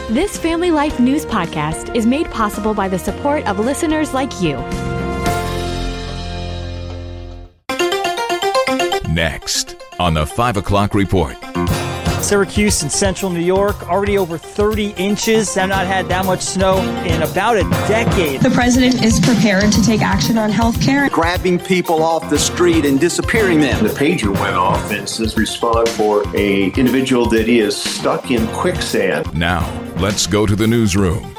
This Family Life News podcast is made possible by the support of listeners like you. Next on the 5 o'clock report. Syracuse and central New York, already over 30 inches. Have not had that much snow in about a decade. The president is prepared to take action on health care. Grabbing people off the street and disappearing them. The pager went off and says respond for a individual that is stuck in quicksand. Now, let's go to the newsroom.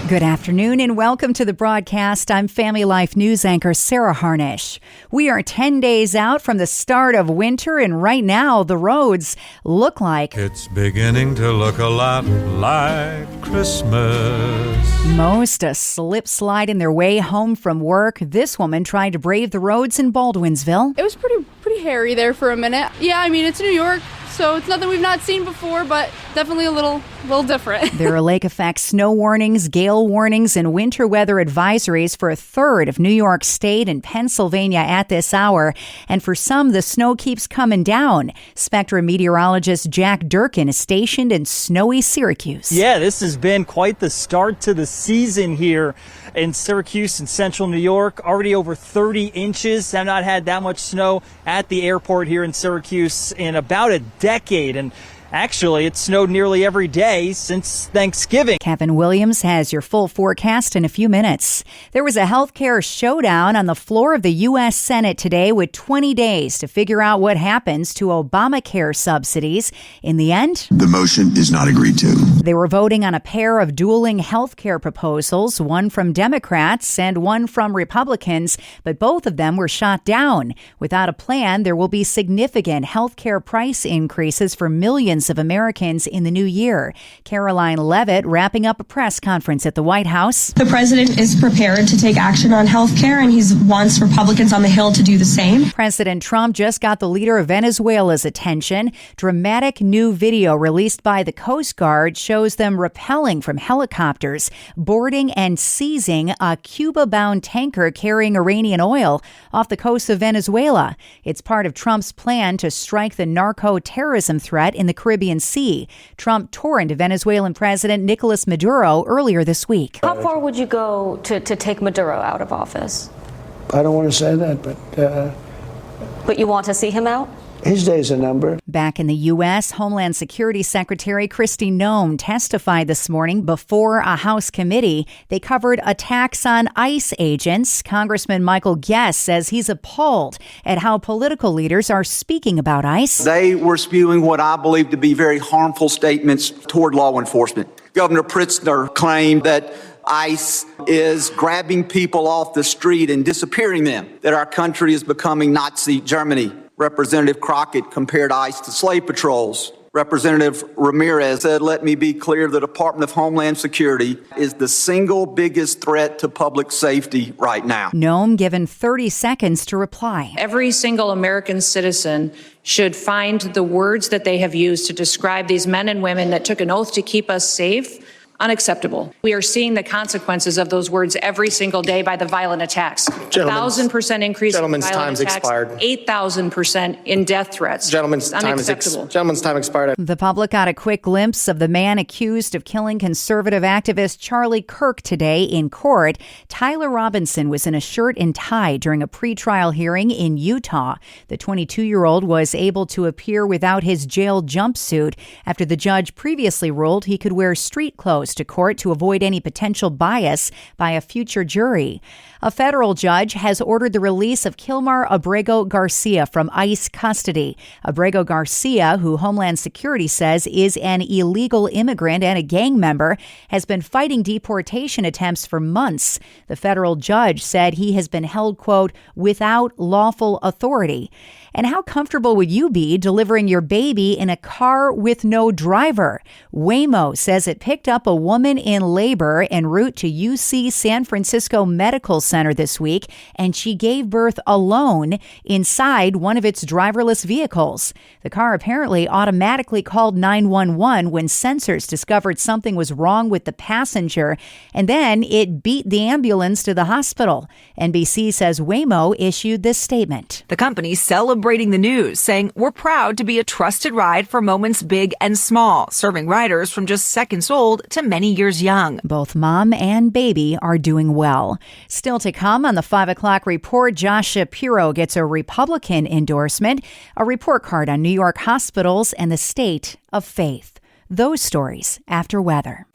Good afternoon and welcome to the broadcast. I'm Family Life News anchor Sarah Harnish. We are 10 days out from the start of winter, and right now the roads look like it's beginning to look a lot like Christmas. Most a slip slide in their way home from work. This woman tried to brave the roads in Baldwinsville. It was pretty hairy there for a minute. Yeah, I mean, it's New York, so it's nothing we've not seen before, but definitely a little different. There are lake effect snow warnings, gale warnings, and winter weather advisories for a third of New York State and Pennsylvania at this hour. And for some, the snow keeps coming down. Spectrum meteorologist Jack Durkin is stationed in snowy Syracuse. Yeah, this has been quite the start to the season here in Syracuse and central New York. Already over 30 inches. Have not had that much snow at the airport here in Syracuse in about a decade. And actually, it snowed nearly every day since Thanksgiving. Kevin Williams has your full forecast in a few minutes. There was a healthcare showdown on the floor of the U.S. Senate today with 20 days to figure out what happens to Obamacare subsidies. In the end, the motion is not agreed to. They were voting on a pair of dueling healthcare proposals, one from Democrats and one from Republicans, but both of them were shot down. Without a plan, there will be significant healthcare price increases for millions of Americans in the new year. Caroline Leavitt wrapping up a press conference at the White House. The president is prepared to take action on health care, and he wants Republicans on the Hill to do the same. President Trump just got the leader of Venezuela's attention. Dramatic new video released by the Coast Guard shows them rappelling from helicopters, boarding and seizing a Cuba-bound tanker carrying Iranian oil off the coast of Venezuela. It's part of Trump's plan to strike the narco-terrorism threat in the Caribbean Sea. Trump tore into Venezuelan President Nicolas Maduro earlier this week. How far would you go to take Maduro out of office? I don't want to say that, But you want to see him out? His days are numbered. Back in the U.S., Homeland Security Secretary Kristi Noem testified this morning before a House committee. They covered attacks on ICE agents. Congressman Michael Guest says he's appalled at how political leaders are speaking about ICE. They were spewing what I believe to be very harmful statements toward law enforcement. Governor Pritzker claimed that ICE is grabbing people off the street and disappearing them, that our country is becoming Nazi Germany. Representative Crockett compared ICE to slave patrols. Representative Ramirez said, let me be clear, the Department of Homeland Security is the single biggest threat to public safety right now. Noem given 30 seconds to reply. Every single American citizen should find the words that they have used to describe these men and women that took an oath to keep us safe unacceptable. We are seeing the consequences of those words every single day by the violent attacks. 1,000% increase in violent attacks, 8,000% in death threats. Gentleman's time expired. The public got a quick glimpse of the man accused of killing conservative activist Charlie Kirk today in court. Tyler Robinson was in a shirt and tie during a pretrial hearing in Utah. The 22-year-old was able to appear without his jail jumpsuit after the judge previously ruled he could wear street clothes to court to avoid any potential bias by a future jury. A federal judge has ordered the release of Kilmar Abrego Garcia from ICE custody. Abrego Garcia, who Homeland Security says is an illegal immigrant and a gang member, has been fighting deportation attempts for months. The federal judge said he has been held, quote, without lawful authority. And how comfortable would you be delivering your baby in a car with no driver? Waymo says it picked up a a woman in labor en route to UC San Francisco Medical Center this week, and she gave birth alone inside one of its driverless vehicles. The car apparently automatically called 911 when sensors discovered something was wrong with the passenger, and then it beat the ambulance to the hospital. NBC says Waymo issued this statement. The company celebrating the news, saying, "We're proud to be a trusted ride for moments big and small, serving riders from just seconds old to many years young." Both mom and baby are doing well. Still to come on the 5 o'clock report, Josh Shapiro gets a Republican endorsement, a report card on New York hospitals, and the state of faith. Those stories after weather.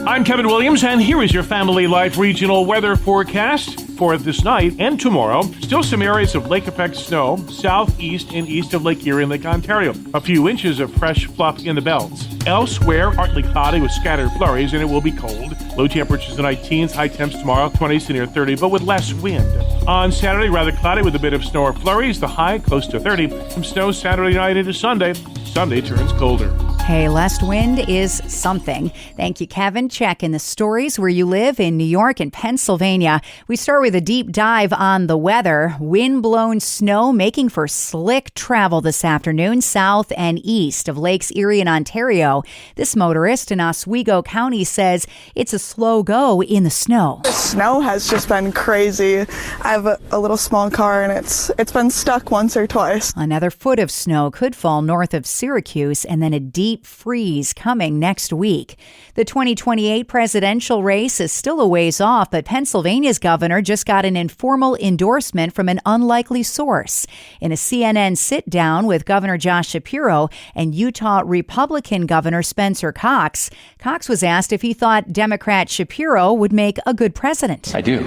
I'm Kevin Williams, and here is your Family Life regional weather forecast for this night and tomorrow. Still some areas of lake effect snow southeast and east of Lake Erie and Lake Ontario. A few inches of fresh fluff in the belts. Elsewhere, partly cloudy with scattered flurries, and it will be cold. Low temperatures tonight, teens, high temps tomorrow, 20s to near 30, but with less wind. On Saturday, rather cloudy with a bit of snow or flurries. The high close to 30. Some snow Saturday night into Sunday. Sunday turns colder. Hey, less wind is something. Thank you, Kevin. Checking the stories where you live in New York and Pennsylvania. We start with a deep dive on the weather. Wind-blown snow making for slick travel this afternoon, south and east of Lakes Erie and Ontario. This motorist in Oswego County says it's a slow go in the snow. The snow has just been crazy. I have a little small car, and it's been stuck once or twice. Another foot of snow could fall north of Syracuse, and then a deep freeze coming next week. The 2028 presidential race is still a ways off, but Pennsylvania's governor just got an informal endorsement from an unlikely source. In a CNN sit-down with Governor Josh Shapiro and Utah Republican Governor Spencer Cox, Cox was asked if he thought Democrat Shapiro would make a good president. I do.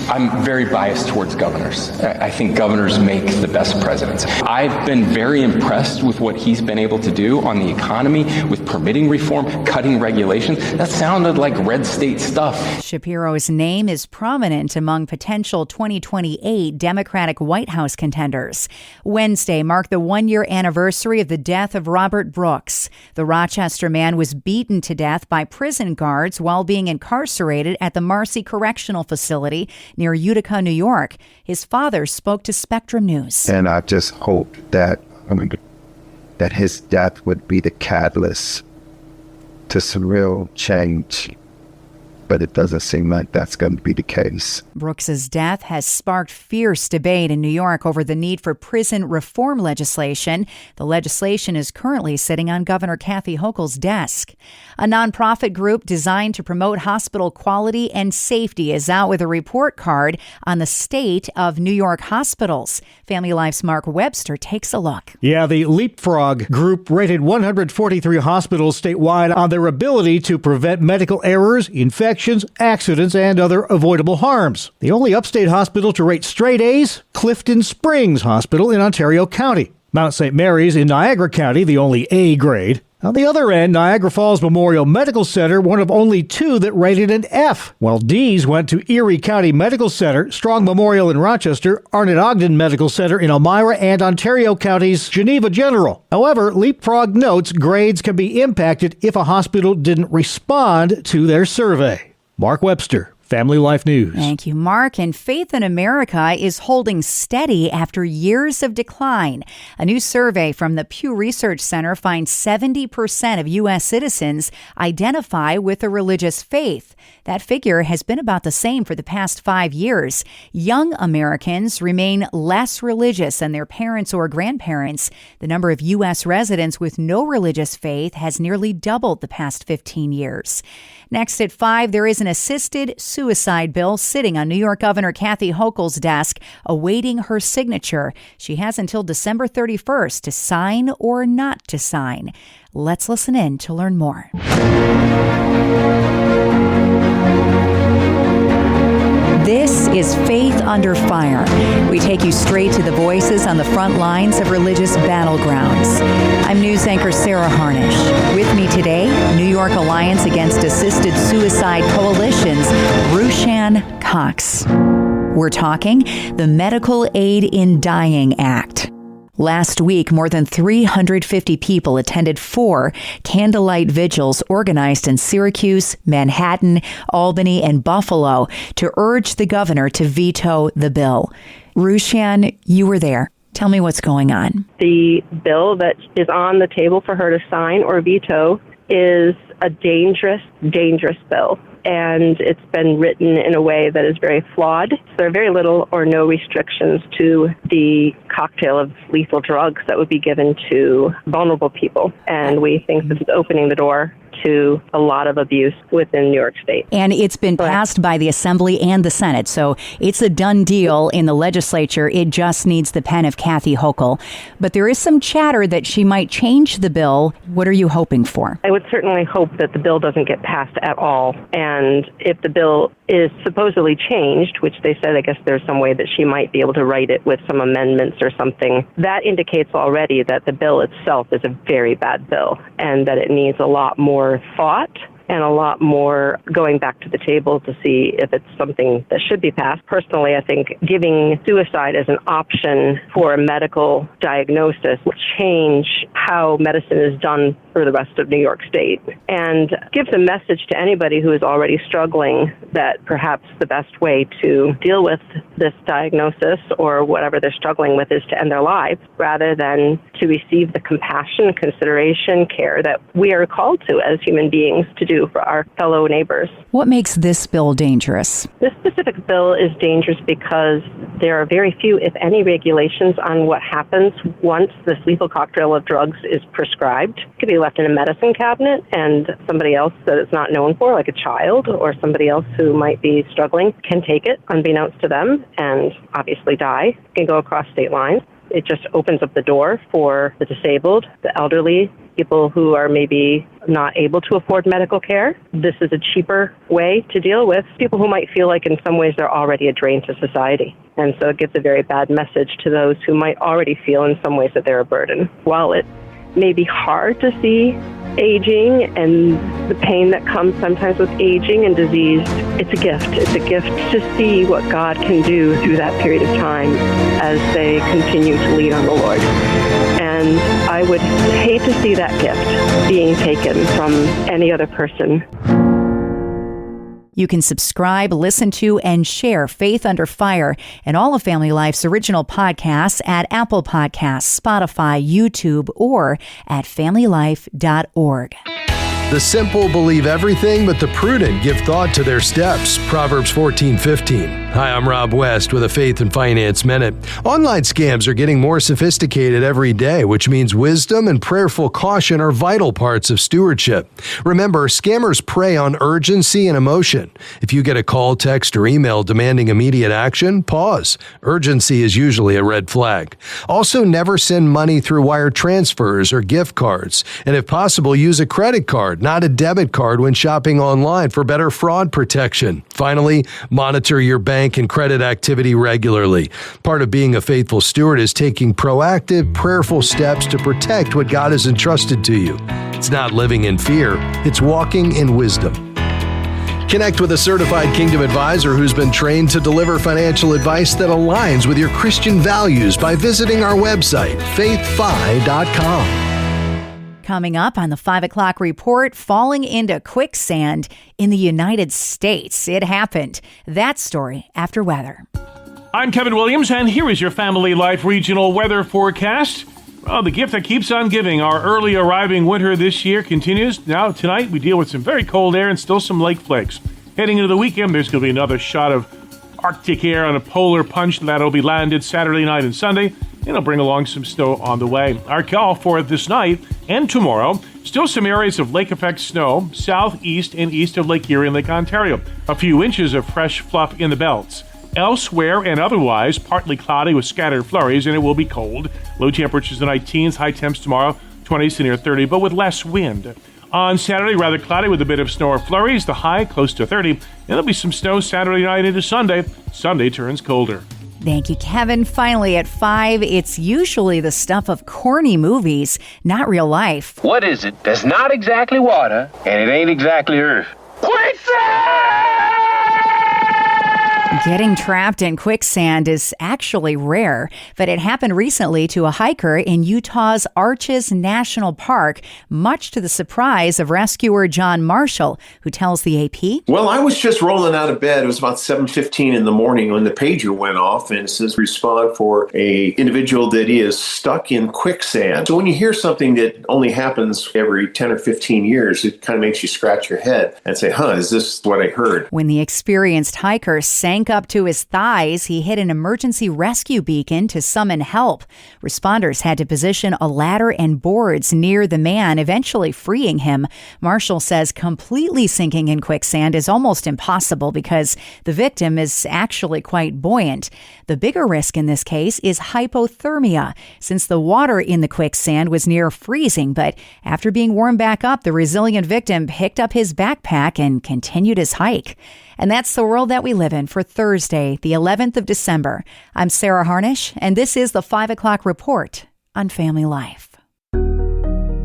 I'm very biased towards governors. I think governors make the best presidents. I've been very impressed with what he's been able to do on the economy, with permitting reform, cutting regulations. That sounded like red state stuff. Shapiro's name is prominent among potential 2028 Democratic White House contenders. Wednesday marked the one-year anniversary of the death of Robert Brooks. The Rochester man was beaten to death by prison guards while being incarcerated at the Marcy Correctional Facility near Utica, New York. His father spoke to Spectrum News. And I just hope that his death would be the catalyst to some real change. But it doesn't seem like that's going to be the case. Brooks's death has sparked fierce debate in New York over the need for prison reform legislation. The legislation is currently sitting on Governor Kathy Hochul's desk. A nonprofit group designed to promote hospital quality and safety is out with a report card on the state of New York hospitals. Family Life's Mark Webster takes a look. Yeah, the Leapfrog group rated 143 hospitals statewide on their ability to prevent medical errors, infections, accidents, and other avoidable harms. The only upstate hospital to rate straight A's, Clifton Springs Hospital in Ontario County. Mount St. Mary's in Niagara County, the only A grade. On the other end, Niagara Falls Memorial Medical Center, one of only two that rated an F, while D's went to Erie County Medical Center, Strong Memorial in Rochester, Arnott Ogden Medical Center in Elmira, and Ontario County's Geneva General. However, Leapfrog notes grades can be impacted if a hospital didn't respond to their survey. Mark Webster, Family Life News. Thank you, Mark. And faith in America is holding steady after years of decline. A new survey from the Pew Research Center finds 70% of U.S. citizens identify with a religious faith. That figure has been about the same for the past 5 years. Young Americans remain less religious than their parents or grandparents. The number of U.S. residents with no religious faith has nearly doubled the past 15 years. Next at 5, there is an assisted suicide bill sitting on New York Governor Kathy Hochul's desk, awaiting her signature. She has until December 31st to sign or not to sign. Let's listen in to learn more. This is Faith Under Fire. We take you straight to the voices on the front lines of religious battlegrounds. I'm news anchor Sarah Harnish. With me today, New York Alliance Against Assisted Suicide Coalition's Rushan Cox. We're talking the Medical Aid in Dying Act. Last week, more than 350 people attended 4 candlelight vigils organized in Syracuse, Manhattan, Albany, and Buffalo to urge the governor to veto the bill. Rushan, you were there. Tell me what's going on. The bill that is on the table for her to sign or veto is a dangerous, dangerous bill. And it's been written in a way that is very flawed. There are very little or no restrictions to the cocktail of lethal drugs that would be given to vulnerable people. And we think this is opening the door to a lot of abuse within New York State. And it's been passed by the Assembly and the Senate, so it's a done deal in the legislature. It just needs the pen of Kathy Hochul. But there is some chatter that she might change the bill. What are you hoping for? I would certainly hope that the bill doesn't get passed at all. And if the bill is supposedly changed, which they said, I guess there's some way that she might be able to write it with some amendments or something, that indicates already that the bill itself is a very bad bill and that it needs a lot more thought and a lot more going back to the table to see if it's something that should be passed. Personally, I think giving suicide as an option for a medical diagnosis will change how medicine is done for the rest of New York State and gives a message to anybody who is already struggling that perhaps the best way to deal with this diagnosis or whatever they're struggling with is to end their lives rather than to receive the compassion, consideration, care that we are called to as human beings to do for our fellow neighbors. What makes this bill dangerous? This specific bill is dangerous because there are very few, if any, regulations on what happens once this lethal cocktail of drugs is prescribed. It could be left in a medicine cabinet and somebody else that it's not known for, like a child or somebody else who might be struggling, can take it unbeknownst to them and obviously die. It can go across state lines. It just opens up the door for the disabled, the elderly, people who are maybe not able to afford medical care. This is a cheaper way to deal with people who might feel like in some ways they're already a drain to society. And so it gives a very bad message to those who might already feel in some ways that they're a burden. While it may be hard to see aging and the pain that comes sometimes with aging and disease, it's a gift. It's a gift to see what God can do through that period of time as they continue to lean on the Lord. And I would hate to see that gift being taken from any other person. You can subscribe, listen to, and share Faith Under Fire and all of Family Life's original podcasts at Apple Podcasts, Spotify, YouTube, or at familylife.org. The simple believe everything, but the prudent give thought to their steps. Proverbs 14:15. Hi, I'm Rob West with a Faith and Finance Minute. Online scams are getting more sophisticated every day, which means wisdom and prayerful caution are vital parts of stewardship. Remember, scammers prey on urgency and emotion. If you get a call, text, or email demanding immediate action, pause. Urgency is usually a red flag. Also, never send money through wire transfers or gift cards. And if possible, use a credit card, not a debit card when shopping online for better fraud protection. Finally, monitor your bank and credit activity regularly. Part of being a faithful steward is taking proactive, prayerful steps to protect what God has entrusted to you. It's not living in fear, it's walking in wisdom. Connect with a certified Kingdom advisor who's been trained to deliver financial advice that aligns with your Christian values by visiting our website, faithfi.com. Coming up on the 5 o'clock report, falling into quicksand in the United States. It happened. That story after weather. I'm Kevin Williams, and here is your Family Life regional weather forecast. Well, the gift that keeps on giving. Our early arriving winter this year continues. Now, tonight, we deal with some very cold air and still some lake flakes. Heading into the weekend, there's going to be another shot of Arctic air on a polar punch that'll be landed Saturday night and Sunday. It'll bring along some snow on the way. Our call for this night and tomorrow, still some areas of lake effect snow, southeast and east of Lake Erie and Lake Ontario. A few inches of fresh fluff in the belts. Elsewhere and otherwise, partly cloudy with scattered flurries, and it will be cold. Low temperatures tonight, teens, high temps tomorrow, 20s to near 30, but with less wind. On Saturday, rather cloudy with a bit of snow or flurries, the high close to 30. And there'll be some snow Saturday night into Sunday. Sunday turns colder. Thank you, Kevin. Finally, at 5, it's usually the stuff of corny movies, not real life. What is it that's not exactly water, and it ain't exactly earth? Quicksand! Getting trapped in quicksand is actually rare, but it happened recently to a hiker in Utah's Arches National Park, much to the surprise of rescuer John Marshall, who tells the AP. Well, I was just rolling out of bed. It was about 7:15 in the morning when the pager went off, and it says respond for a individual that is stuck in quicksand. So when you hear something that only happens every 10 or 15 years, it kind of makes you scratch your head and say, is this what I heard? When the experienced hiker sank up to his thighs, he hit an emergency rescue beacon to summon help. Responders had to position a ladder and boards near the man, eventually freeing him. Marshall says completely sinking in quicksand is almost impossible because the victim is actually quite buoyant. The bigger risk in this case is hypothermia, since the water in the quicksand was near freezing, but after being warmed back up, the resilient victim picked up his backpack and continued his hike. And that's the world that we live in for Thursday, the 11th of December. I'm Sarah Harnish, and this is the 5 o'clock report on Family Life.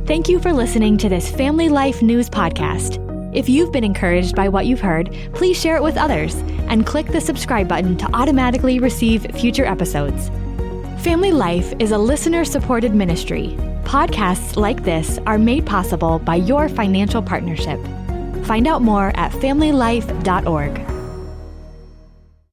Thank you for listening to this Family Life News podcast. If you've been encouraged by what you've heard, please share it with others and click the subscribe button to automatically receive future episodes. Family Life is a listener-supported ministry. Podcasts like this are made possible by your financial partnership. Find out more at familylife.org.